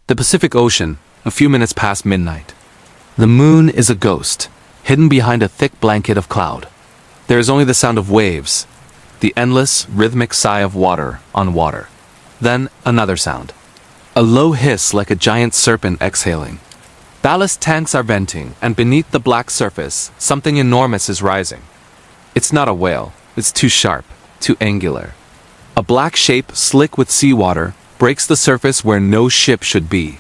The Pacific Ocean, a few minutes past midnight. The moon is a ghost, hidden behind a thick blanket of cloud. There is only the sound of waves, the endless, rhythmic sigh of water on water. Then, another sound. A low hiss like a giant serpent exhaling. Ballast tanks are venting, and beneath the black surface, something enormous is rising. It's not a whale, it's too sharp, too angular. A black shape, slick with seawater, breaks the surface where no ship should be.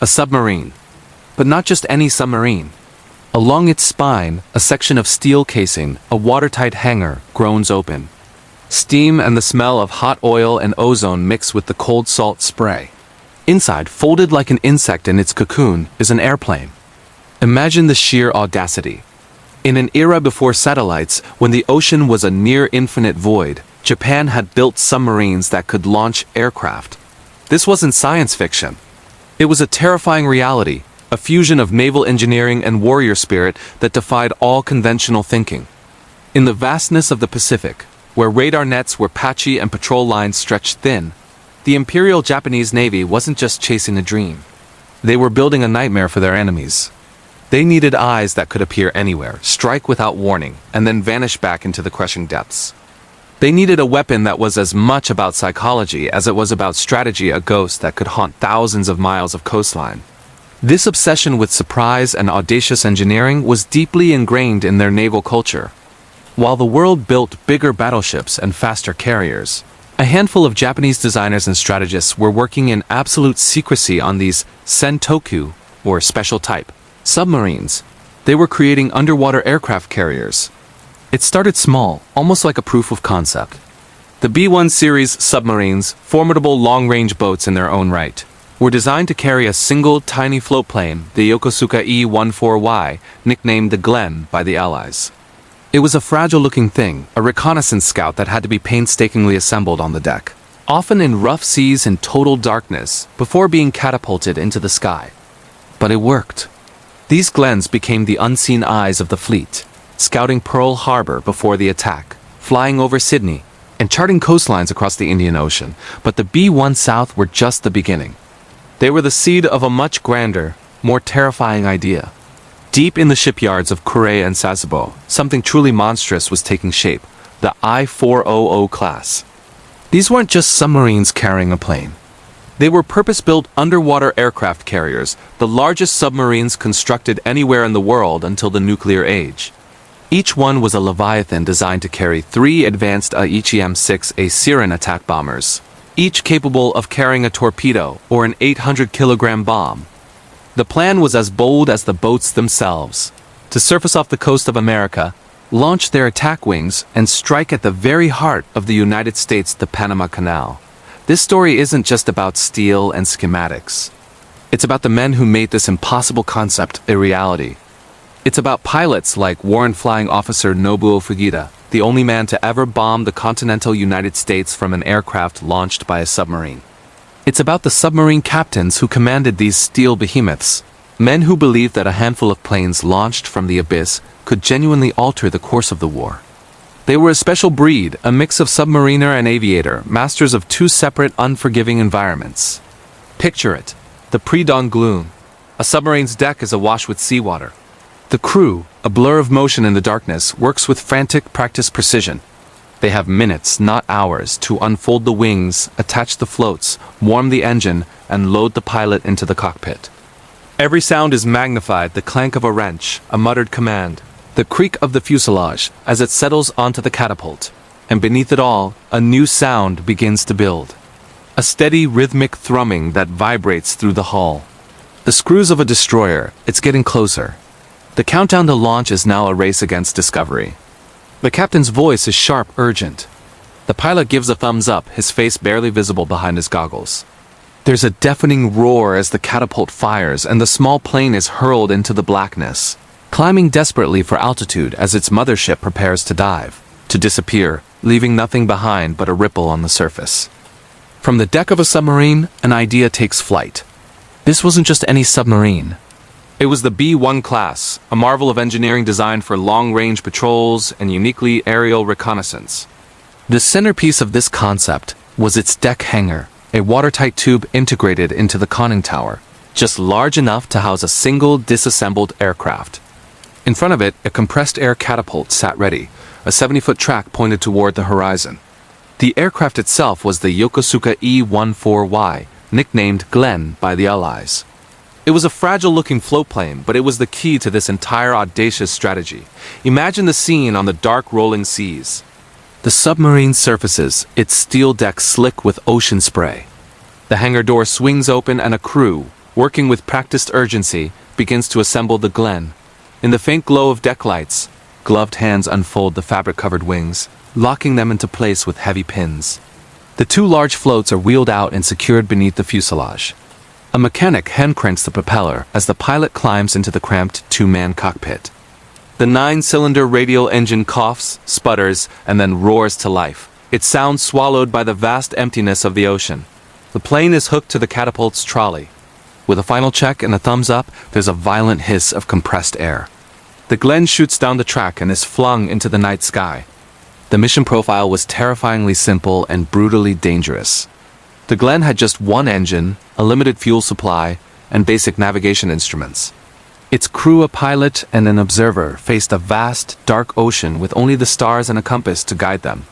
A submarine. But not just any submarine. Along its spine, a section of steel casing, a watertight hangar, groans open. Steam and the smell of hot oil and ozone mix with the cold salt spray. Inside, folded like an insect in its cocoon, is an airplane. Imagine the sheer audacity. In an era before satellites, when the ocean was a near-infinite void, Japan had built submarines that could launch aircraft. This wasn't science fiction. It was a terrifying reality, a fusion of naval engineering and warrior spirit that defied all conventional thinking. In the vastness of the Pacific, where radar nets were patchy and patrol lines stretched thin, the Imperial Japanese Navy wasn't just chasing a dream. They were building a nightmare for their enemies. They needed eyes that could appear anywhere, strike without warning, and then vanish back into the crushing depths. They needed a weapon that was as much about psychology as it was about strategy, a ghost that could haunt thousands of miles of coastline. This obsession with surprise and audacious engineering was deeply ingrained in their naval culture. While the world built bigger battleships and faster carriers, a handful of Japanese designers and strategists were working in absolute secrecy on these sentoku, or special type, submarines. They were creating underwater aircraft carriers. It started small, almost like a proof of concept. The B-1 series submarines, formidable long-range boats in their own right, were designed to carry a single tiny float plane, the Yokosuka E14Y, nicknamed the Glen by the Allies. It was a fragile-looking thing, a reconnaissance scout that had to be painstakingly assembled on the deck, often in rough seas and total darkness, before being catapulted into the sky. But it worked. These Glens became the unseen eyes of the fleet, scouting Pearl Harbor before the attack, flying over Sydney, and charting coastlines across the Indian Ocean. But the B-1 South were just the beginning. They were the seed of a much grander, more terrifying idea. Deep in the shipyards of Kure and Sasebo, something truly monstrous was taking shape, the I-400 class. These weren't just submarines carrying a plane. They were purpose-built underwater aircraft carriers, the largest submarines constructed anywhere in the world until the nuclear age. Each one was a Leviathan designed to carry 3 advanced Aichi M6A Seirans attack bombers, each capable of carrying a torpedo or an 800-kilogram bomb. The plan was as bold as the boats themselves, to surface off the coast of America, launch their attack wings, and strike at the very heart of the United States, the Panama Canal. This story isn't just about steel and schematics. It's about the men who made this impossible concept a reality. It's about pilots like Warrant Flying Officer Nobuo Fujita, the only man to ever bomb the continental United States from an aircraft launched by a submarine. It's about the submarine captains who commanded these steel behemoths, men who believed that a handful of planes launched from the abyss could genuinely alter the course of the war. They were a special breed, a mix of submariner and aviator, masters of 2 separate, unforgiving environments. Picture it, the pre-dawn gloom. A submarine's deck is awash with seawater. The crew, a blur of motion in the darkness, works with frantic, practiced precision. They have minutes, not hours, to unfold the wings, attach the floats, warm the engine, and load the pilot into the cockpit. Every sound is magnified, the clank of a wrench, a muttered command, the creak of the fuselage as it settles onto the catapult, and beneath it all, a new sound begins to build. A steady, rhythmic thrumming that vibrates through the hull. The screws of a destroyer, it's getting closer. The countdown to launch is now a race against discovery. The captain's voice is sharp, urgent. The pilot gives a thumbs up, his face barely visible behind his goggles. There's a deafening roar as the catapult fires and the small plane is hurled into the blackness, climbing desperately for altitude as its mothership prepares to dive, to disappear, leaving nothing behind but a ripple on the surface. From the deck of a submarine, an idea takes flight. This wasn't just any submarine. It was the B-1 class, a marvel of engineering designed for long-range patrols and uniquely aerial reconnaissance. The centerpiece of this concept was its deck hangar, a watertight tube integrated into the conning tower, just large enough to house a single disassembled aircraft. In front of it, a compressed air catapult sat ready, a 70-foot track pointed toward the horizon. The aircraft itself was the Yokosuka E14Y, nicknamed Glen by the Allies. It was a fragile-looking floatplane, but it was the key to this entire audacious strategy. Imagine the scene on the dark rolling seas. The submarine surfaces, its steel deck slick with ocean spray. The hangar door swings open and a crew, working with practiced urgency, begins to assemble the Glen. In the faint glow of deck lights, gloved hands unfold the fabric-covered wings, locking them into place with heavy pins. The two large floats are wheeled out and secured beneath the fuselage. A mechanic hand-cranks the propeller as the pilot climbs into the cramped two-man cockpit. The 9-cylinder radial engine coughs, sputters, and then roars to life, its sound swallowed by the vast emptiness of the ocean. The plane is hooked to the catapult's trolley. With a final check and a thumbs up, there's a violent hiss of compressed air. The Glen shoots down the track and is flung into the night sky. The mission profile was terrifyingly simple and brutally dangerous. The Glen had just one engine, a limited fuel supply, and basic navigation instruments. Its crew, a pilot and an observer, faced a vast, dark ocean with only the stars and a compass to guide them.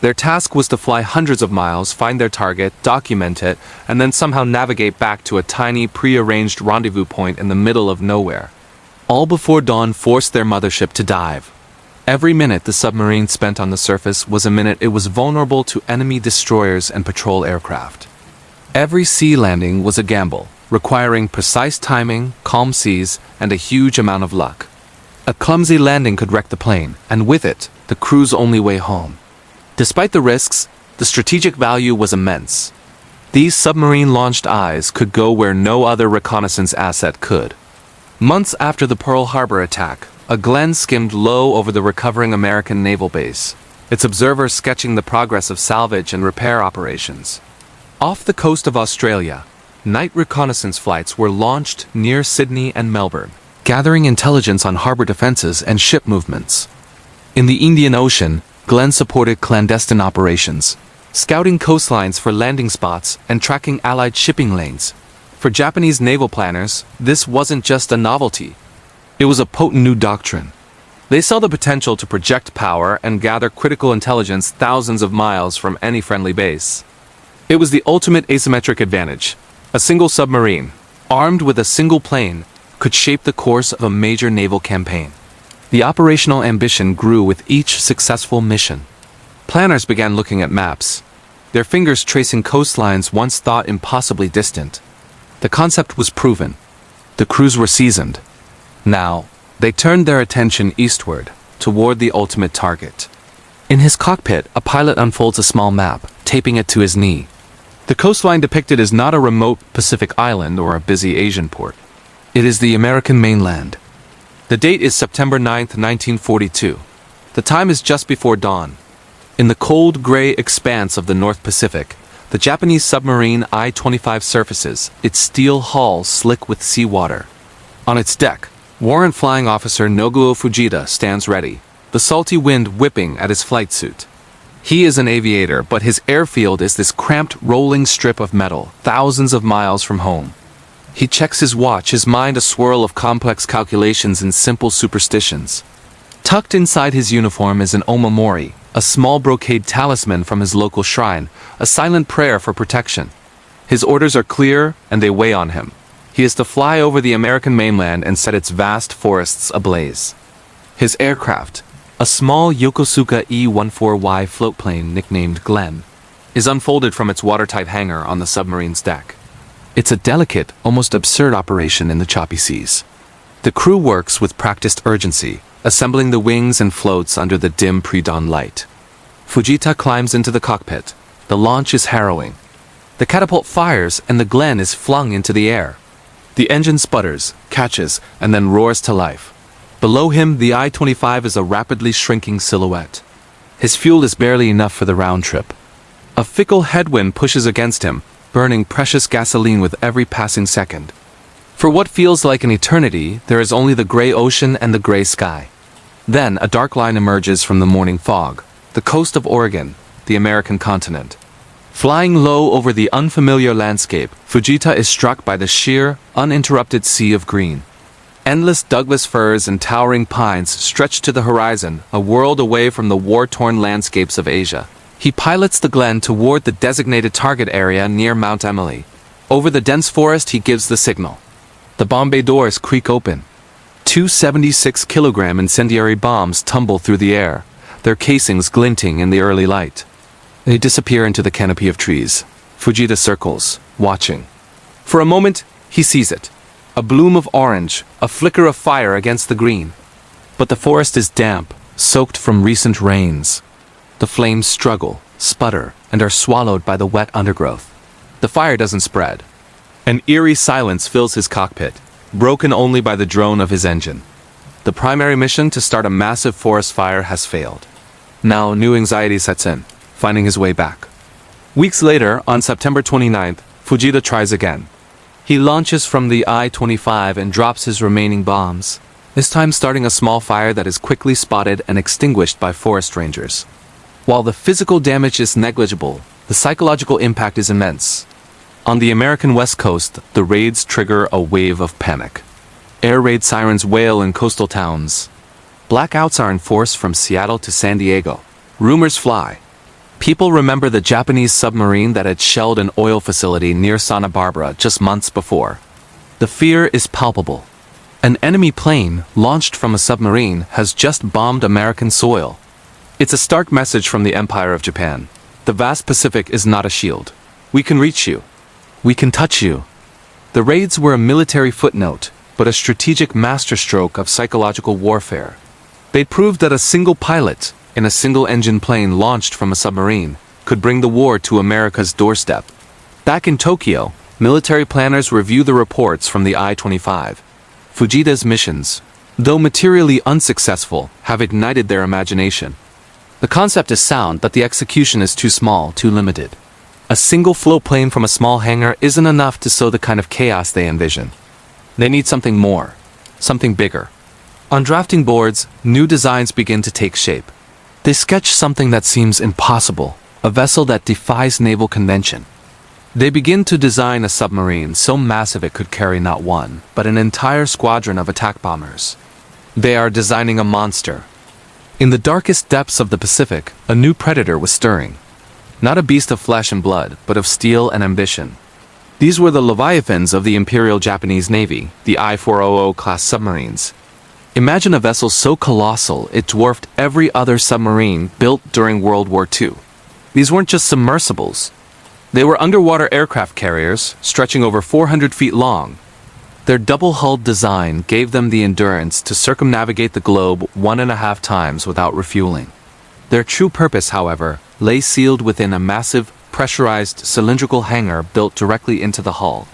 Their task was to fly hundreds of miles, find their target, document it, and then somehow navigate back to a tiny, pre-arranged rendezvous point in the middle of nowhere. All before dawn forced their mothership to dive. Every minute the submarine spent on the surface was a minute it was vulnerable to enemy destroyers and patrol aircraft. Every sea landing was a gamble, requiring precise timing, calm seas, and a huge amount of luck. A clumsy landing could wreck the plane, and with it, the crew's only way home. Despite the risks, the strategic value was immense. These submarine-launched eyes could go where no other reconnaissance asset could. Months after the Pearl Harbor attack, a Glen skimmed low over the recovering American naval base, its observers sketching the progress of salvage and repair operations. Off the coast of Australia, night reconnaissance flights were launched near Sydney and Melbourne, gathering intelligence on harbor defenses and ship movements. In the Indian Ocean, Glen supported clandestine operations, scouting coastlines for landing spots and tracking Allied shipping lanes. For Japanese naval planners, this wasn't just a novelty. It was a potent new doctrine. They saw the potential to project power and gather critical intelligence thousands of miles from any friendly base. It was the ultimate asymmetric advantage. A single submarine, armed with a single plane, could shape the course of a major naval campaign. The operational ambition grew with each successful mission. Planners began looking at maps, their fingers tracing coastlines once thought impossibly distant. The concept was proven. The crews were seasoned. Now, they turned their attention eastward, toward the ultimate target. In his cockpit, a pilot unfolds a small map, taping it to his knee. The coastline depicted is not a remote Pacific island or a busy Asian port. It is the American mainland. The date is September 9, 1942. The time is just before dawn. In the cold, gray expanse of the North Pacific, the Japanese submarine I-25 surfaces, its steel hull slick with seawater. On its deck, Warrant Flying Officer Nobuo Fujita stands ready, the salty wind whipping at his flight suit. He is an aviator, but his airfield is this cramped, rolling strip of metal, thousands of miles from home. He checks his watch, his mind a swirl of complex calculations and simple superstitions. Tucked inside his uniform is an omamori, a small brocade talisman from his local shrine, a silent prayer for protection. His orders are clear, and they weigh on him. He is to fly over the American mainland and set its vast forests ablaze. His aircraft, a small Yokosuka E14Y floatplane nicknamed Glen, is unfolded from its watertight hangar on the submarine's deck. It's a delicate, almost absurd operation in the choppy seas. The crew works with practiced urgency, assembling the wings and floats under the dim pre-dawn light. Fujita climbs into the cockpit. The launch is harrowing. The catapult fires and the Glen is flung into the air. The engine sputters, catches, and then roars to life. Below him, the I-25 is a rapidly shrinking silhouette. His fuel is barely enough for the round trip. A fickle headwind pushes against him, burning precious gasoline with every passing second. For what feels like an eternity, there is only the gray ocean and the gray sky. Then, a dark line emerges from the morning fog, the coast of Oregon, the American continent. Flying low over the unfamiliar landscape, Fujita is struck by the sheer, uninterrupted sea of green. Endless Douglas firs and towering pines stretch to the horizon, a world away from the war-torn landscapes of Asia. He pilots the Glen toward the designated target area near Mount Emily. Over the dense forest, he gives the signal. The bomb bay doors creak open. 276-kilogram incendiary bombs tumble through the air, their casings glinting in the early light. They disappear into the canopy of trees. Fujita circles, watching. For a moment, he sees it. A bloom of orange, a flicker of fire against the green. But the forest is damp, soaked from recent rains. The flames struggle, sputter, and are swallowed by the wet undergrowth. The fire doesn't spread. An eerie silence fills his cockpit, broken only by the drone of his engine. The primary mission to start a massive forest fire has failed. Now new anxiety sets in, finding his way back. Weeks later, on September 29th, Fujita tries again. He launches from the I-25 and drops his remaining bombs, this time starting a small fire that is quickly spotted and extinguished by forest rangers. While the physical damage is negligible, the psychological impact is immense. On the American West Coast, the raids trigger a wave of panic. Air raid sirens wail in coastal towns. Blackouts are enforced from Seattle to San Diego. Rumors fly. People remember the Japanese submarine that had shelled an oil facility near Santa Barbara just months before. The fear is palpable. An enemy plane, launched from a submarine, has just bombed American soil. It's a stark message from the Empire of Japan. The vast Pacific is not a shield. We can reach you. We can touch you. The raids were a military footnote, but a strategic masterstroke of psychological warfare. They'd proved that a single pilot, in a single-engine plane launched from a submarine, could bring the war to America's doorstep. Back in Tokyo, military planners review the reports from the I-25. Fujita's missions, though materially unsuccessful, have ignited their imagination. The concept is sound, but the execution is too small, too limited. A single float plane from a small hangar isn't enough to sow the kind of chaos they envision. They need something more, something bigger. On drafting boards, new designs begin to take shape. They sketch something that seems impossible, a vessel that defies naval convention. They begin to design a submarine so massive it could carry not one, but an entire squadron of attack bombers. They are designing a monster. In the darkest depths of the Pacific, a new predator was stirring. Not a beast of flesh and blood, but of steel and ambition. These were the Leviathans of the Imperial Japanese Navy, the I-400 class submarines. Imagine a vessel so colossal it dwarfed every other submarine built during World War II. These weren't just submersibles. They were underwater aircraft carriers, stretching over 400 feet long. Their double-hulled design gave them the endurance to circumnavigate the globe 1.5 times without refueling. Their true purpose, however, lay sealed within a massive, pressurized, cylindrical hangar built directly into the hull.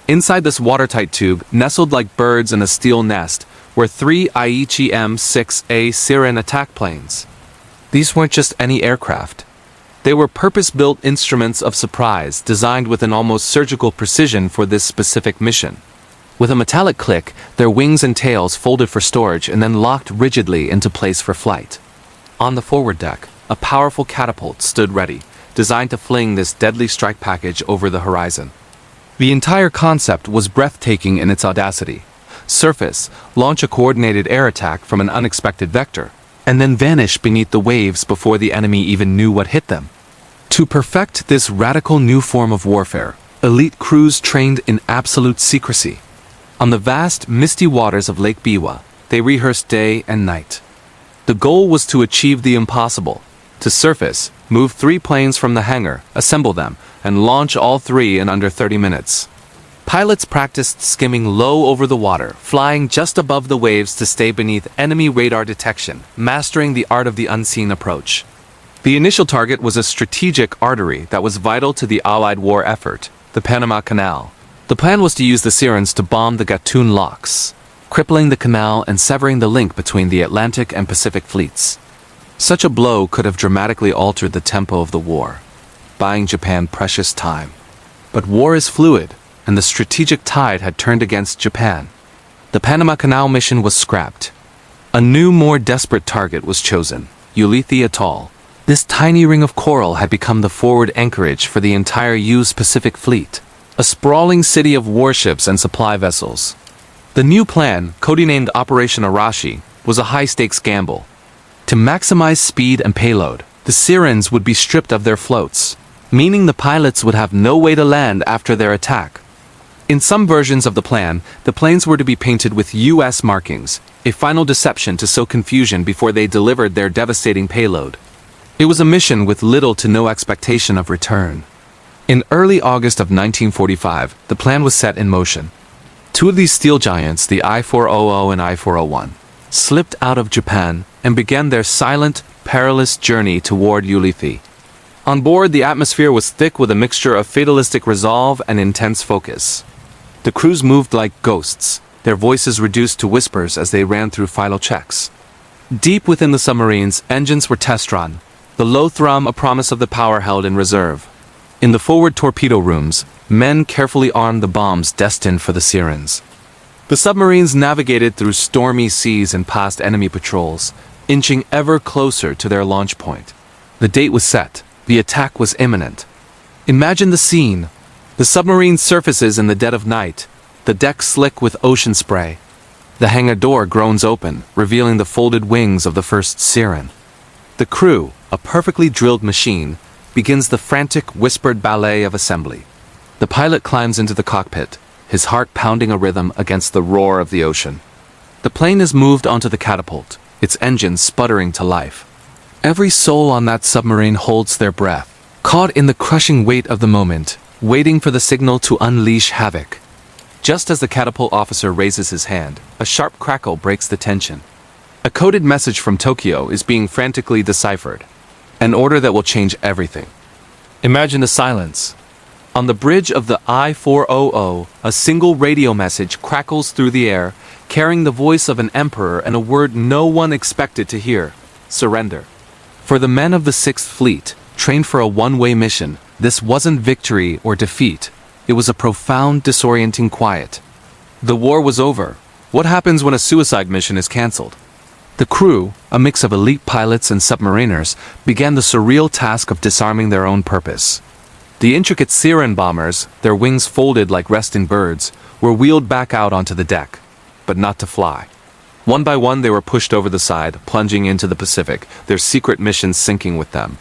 Inside this watertight tube, nestled like birds in a steel nest, were 3 Aichi M6A Seirans attack planes. These weren't just any aircraft. They were purpose-built instruments of surprise designed with an almost surgical precision for this specific mission. With a metallic click, their wings and tails folded for storage and then locked rigidly into place for flight. On the forward deck, a powerful catapult stood ready, designed to fling this deadly strike package over the horizon. The entire concept was breathtaking in its audacity. Surface, launch a coordinated air attack from an unexpected vector, and then vanish beneath the waves before the enemy even knew what hit them. To perfect this radical new form of warfare, elite crews trained in absolute secrecy. On the vast, misty waters of Lake Biwa, they rehearsed day and night. The goal was to achieve the impossible: to surface, move 3 planes from the hangar, assemble them, and launch all 3 in under 30 minutes. Pilots practiced skimming low over the water, flying just above the waves to stay beneath enemy radar detection, mastering the art of the unseen approach. The initial target was a strategic artery that was vital to the Allied war effort, the Panama Canal. The plan was to use the Seirans to bomb the Gatun locks, crippling the canal and severing the link between the Atlantic and Pacific fleets. Such a blow could have dramatically altered the tempo of the war, buying Japan precious time. But war is fluid, and the strategic tide had turned against Japan. The Panama Canal mission was scrapped. A new, more desperate target was chosen: Ulithi Atoll. This tiny ring of coral had become the forward anchorage for the entire U.S. Pacific Fleet, a sprawling city of warships and supply vessels. The new plan, codenamed Operation Arashi, was a high-stakes gamble. To maximize speed and payload, the Seirans would be stripped of their floats, meaning the pilots would have no way to land after their attack. In some versions of the plan, the planes were to be painted with U.S. markings, a final deception to sow confusion before they delivered their devastating payload. It was a mission with little to no expectation of return. In early August of 1945, the plan was set in motion. Two of these steel giants, the I-400 and I-401, slipped out of Japan and began their silent, perilous journey toward Ulithi. On board, the atmosphere was thick with a mixture of fatalistic resolve and intense focus. The crews moved like ghosts, their voices reduced to whispers as they ran through final checks. Deep within the submarines, engines were test-run, the low thrum a promise of the power held in reserve. In the forward torpedo rooms, men carefully armed the bombs destined for the Seirans. The submarines navigated through stormy seas and past enemy patrols, inching ever closer to their launch point. The date was set. The attack was imminent. Imagine the scene. The submarine surfaces in the dead of night, the deck slick with ocean spray. The hangar door groans open, revealing the folded wings of the first Seiran. The crew, a perfectly drilled machine, begins the frantic, whispered ballet of assembly. The pilot climbs into the cockpit, his heart pounding a rhythm against the roar of the ocean. The plane is moved onto the catapult, its engines sputtering to life. Every soul on that submarine holds their breath, caught in the crushing weight of the moment, waiting for the signal to unleash havoc. Just as the catapult officer raises his hand, a sharp crackle breaks the tension. A coded message from Tokyo is being frantically deciphered, an order that will change everything. Imagine the silence. On the bridge of the I-400, a single radio message crackles through the air, carrying the voice of an emperor and a word no one expected to hear: surrender. For the men of the 6th Fleet, trained for a one-way mission, this wasn't victory or defeat. It was a profound, disorienting quiet. The war was over. What happens when a suicide mission is cancelled? The crew, a mix of elite pilots and submariners, began the surreal task of disarming their own purpose. The intricate Seiran bombers, their wings folded like resting birds, were wheeled back out onto the deck, but not to fly. One by one they were pushed over the side, plunging into the Pacific, their secret mission sinking with them.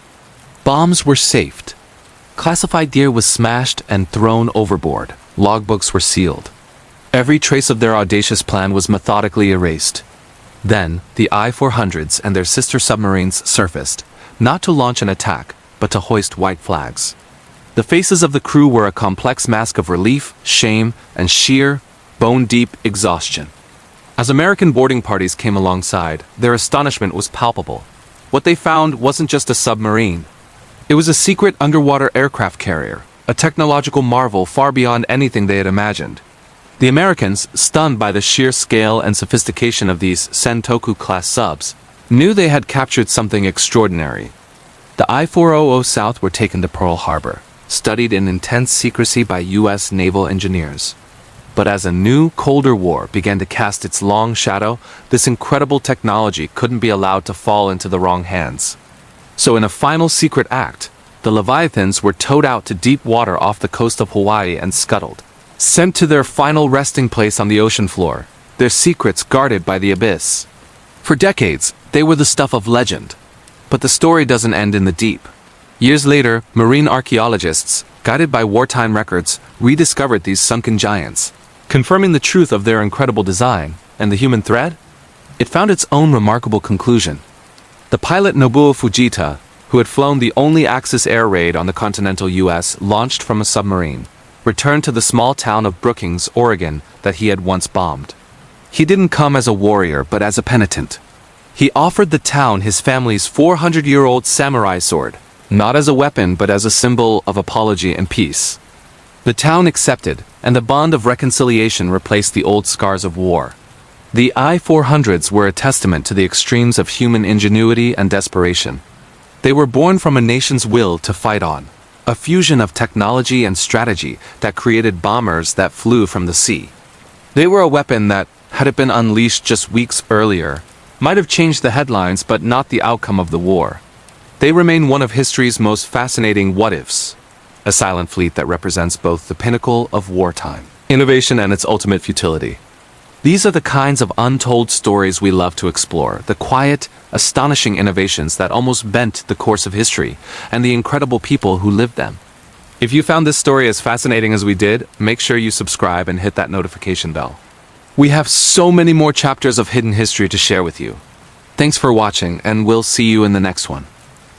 Bombs were safed. Classified gear was smashed and thrown overboard. Logbooks were sealed. Every trace of their audacious plan was methodically erased. Then, the I-400s and their sister submarines surfaced, not to launch an attack, but to hoist white flags. The faces of the crew were a complex mask of relief, shame, and sheer, bone-deep exhaustion. As American boarding parties came alongside, their astonishment was palpable. What they found wasn't just a submarine. It was a secret underwater aircraft carrier, a technological marvel far beyond anything they had imagined. The Americans, stunned by the sheer scale and sophistication of these Sentoku-class subs, knew they had captured something extraordinary. The I-400 South were taken to Pearl Harbor, studied in intense secrecy by U.S. naval engineers. But as a new, colder war began to cast its long shadow, this incredible technology couldn't be allowed to fall into the wrong hands. So in a final secret act, the Leviathans were towed out to deep water off the coast of Hawaii and scuttled, sent to their final resting place on the ocean floor, their secrets guarded by the abyss. For decades, they were the stuff of legend. But the story doesn't end in the deep. Years later, marine archaeologists, guided by wartime records, rediscovered these sunken giants, confirming the truth of their incredible design. And the human thread? It found its own remarkable conclusion. The pilot Nobuo Fujita, who had flown the only Axis air raid on the continental U.S., launched from a submarine, returned to the small town of Brookings, Oregon, that he had once bombed. He didn't come as a warrior, but as a penitent. He offered the town his family's 400-year-old samurai sword, not as a weapon, but as a symbol of apology and peace. The town accepted, and the bond of reconciliation replaced the old scars of war. The I-400s were a testament to the extremes of human ingenuity and desperation. They were born from a nation's will to fight on, a fusion of technology and strategy that created bombers that flew from the sea. They were a weapon that, had it been unleashed just weeks earlier, might have changed the headlines but not the outcome of the war. They remain one of history's most fascinating what-ifs, a silent fleet that represents both the pinnacle of wartime, innovation and its ultimate futility. These are the kinds of untold stories we love to explore, the quiet, astonishing innovations that almost bent the course of history, and the incredible people who lived them. If you found this story as fascinating as we did, make sure you subscribe and hit that notification bell. We have so many more chapters of hidden history to share with you. Thanks for watching, and we'll see you in the next one.